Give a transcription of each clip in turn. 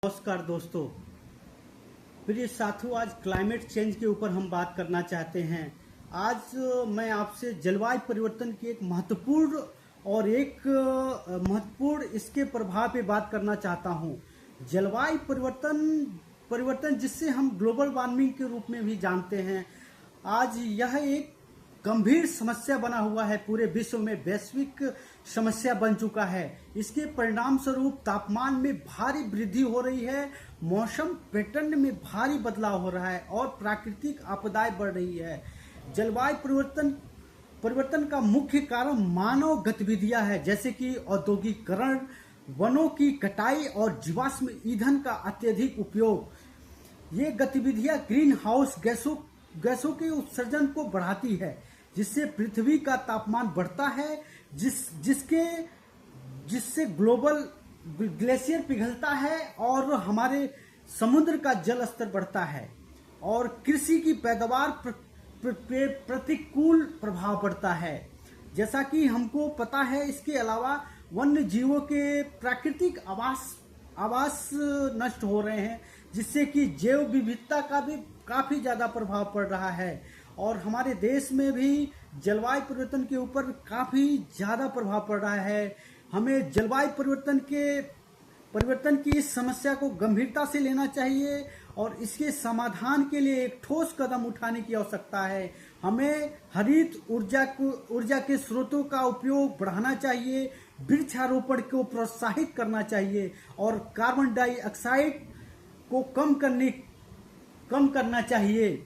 नमस्कार दोस्तों, प्रिय साथियों, आज क्लाइमेट चेंज के ऊपर हम बात करना चाहते हैं। आज मैं आपसे जलवायु परिवर्तन की एक महत्वपूर्ण इसके प्रभाव पे बात करना चाहता हूं। जलवायु परिवर्तन जिससे हम ग्लोबल वार्मिंग के रूप में भी जानते हैं, आज यह एक गंभीर समस्या बना हुआ है। पूरे विश्व में वैश्विक समस्या बन चुका है। इसके परिणाम स्वरूप तापमान में भारी वृद्धि हो रही है, मौसम पैटर्न में भारी बदलाव हो रहा है और प्राकृतिक आपदाएं बढ़ रही है। जलवायु परिवर्तन का मुख्य कारण मानव गतिविधियां है, जैसे कि औद्योगिकरण, वनों की कटाई और जीवाश्म ईंधन का अत्यधिक उपयोग। ये गतिविधियां ग्रीन हाउस गैसों के उत्सर्जन को बढ़ाती है, जिससे पृथ्वी का तापमान बढ़ता है, जिससे ग्लोबल ग्लेशियर पिघलता है और हमारे समुद्र का जल स्तर बढ़ता है और कृषि की पैदावार प्रतिकूल प्रभाव पड़ता है, जैसा कि हमको पता है। इसके अलावा वन्य जीवों के प्राकृतिक आवास नष्ट हो रहे हैं, जिससे कि जैव विविधता का भी काफी ज्यादा प्रभाव पड़ रहा है और हमारे देश में भी जलवायु परिवर्तन के ऊपर काफी ज्यादा प्रभाव पड़ रहा है। हमें जलवायु परिवर्तन की इस समस्या को गंभीरता से लेना चाहिए और इसके समाधान के लिए एक ठोस कदम उठाने की आवश्यकता है। हमें हरित ऊर्जा के स्रोतों का उपयोग बढ़ाना चाहिए, वृक्षारोपण को प्रोत्साहित करना चाहिए और कार्बन डाइऑक्साइड को कम करना चाहिए।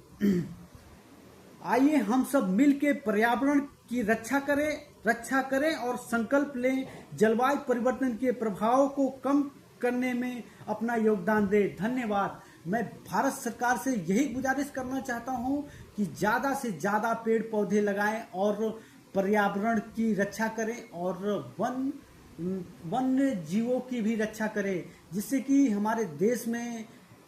आइए हम सब मिलकर पर्यावरण की रक्षा करें और संकल्प लें, जलवायु परिवर्तन के प्रभाव को कम करने में अपना योगदान दें। धन्यवाद। मैं भारत सरकार से यही गुजारिश करना चाहता हूं कि ज्यादा से ज्यादा पेड़ पौधे लगाएं और पर्यावरण की रक्षा करें और वन्य जीवों की भी रक्षा करें, जिससे कि हमारे देश में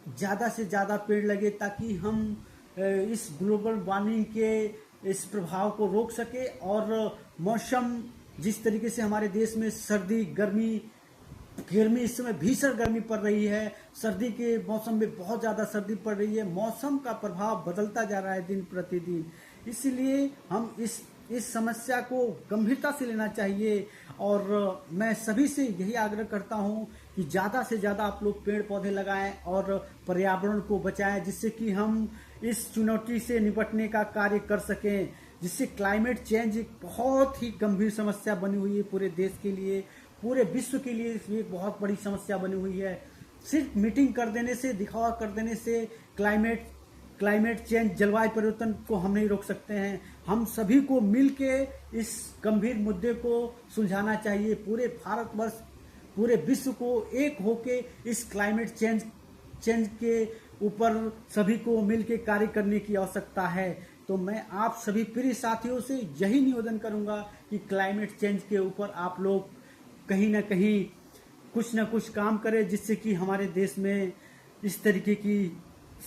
ज्यादा से ज्यादा पेड़ लगे, ताकि हम इस ग्लोबल वार्मिंग के इस प्रभाव को रोक सके और मौसम जिस तरीके से हमारे देश में सर्दी गर्मी इस समय भीषण गर्मी पड़ रही है, सर्दी के मौसम में बहुत ज्यादा सर्दी पड़ रही है, मौसम का प्रभाव बदलता जा रहा है दिन प्रतिदिन। इसलिए हम इस समस्या को गंभीरता से लेना चाहिए और मैं सभी से यही आग्रह करता हूं कि ज्यादा से ज्यादा आप लोग पेड़ पौधे लगाएं और पर्यावरण को बचाएं, जिससे कि हम इस चुनौती से निपटने का कार्य कर सकें। जिससे क्लाइमेट चेंज एक बहुत ही गंभीर समस्या बनी हुई है पूरे देश के लिए, पूरे विश्व के लिए एक बहुत बड़ी समस्या बनी हुई है। सिर्फ मीटिंग कर देने से, दिखावा कर देने से क्लाइमेट चेंज, जलवायु परिवर्तन को हम नहीं रोक सकते हैं। हम सभी को मिलके इस गंभीर मुद्दे को सुलझाना चाहिए। पूरे भारतवर्ष, पूरे विश्व को एक होके इस क्लाइमेट चेंज के ऊपर सभी को मिलके कार्य करने की आवश्यकता है। तो मैं आप सभी प्रिय साथियों से यही निवेदन करूंगा कि क्लाइमेट चेंज के ऊपर आप लोग कहीं ना कहीं कुछ ना कुछ काम करें, जिससे कि हमारे देश में इस तरीके की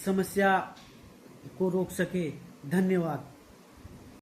समस्या को रोक सके। धन्यवाद।